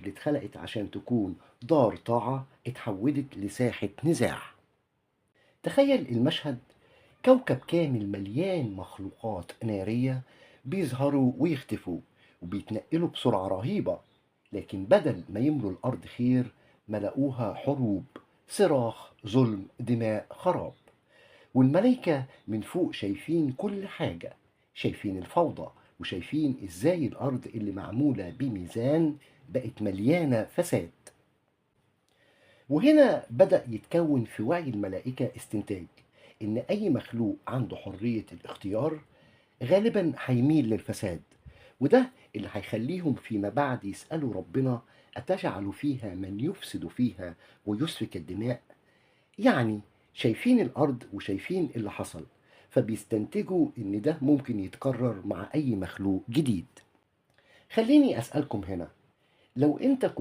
اللي اتخلقت عشان تكون دار طاعة اتحولت لساحة نزاع. تخيل المشهد، كوكب كامل مليان مخلوقات نارية بيظهروا ويختفوا وبيتنقلوا بسرعة رهيبة، لكن بدل ما يملوا الأرض خير ملقوها حروب، صراخ، ظلم، دماء، خراب. والملايكة من فوق شايفين كل حاجة، شايفين الفوضى وشايفين ازاي الأرض اللي معمولة بميزان بقت مليانة فساد. وهنا بدأ يتكون في وعي الملائكة استنتاج إن أي مخلوق عنده حرية الاختيار غالبا هيميل للفساد، وده اللي هيخليهم فيما بعد يسألوا ربنا: أتجعل فيها من يفسد فيها ويسفك الدماء؟ يعني شايفين الأرض وشايفين اللي حصل، فبيستنتجوا إن ده ممكن يتكرر مع أي مخلوق جديد. خليني أسألكم هنا، لو أنت كنت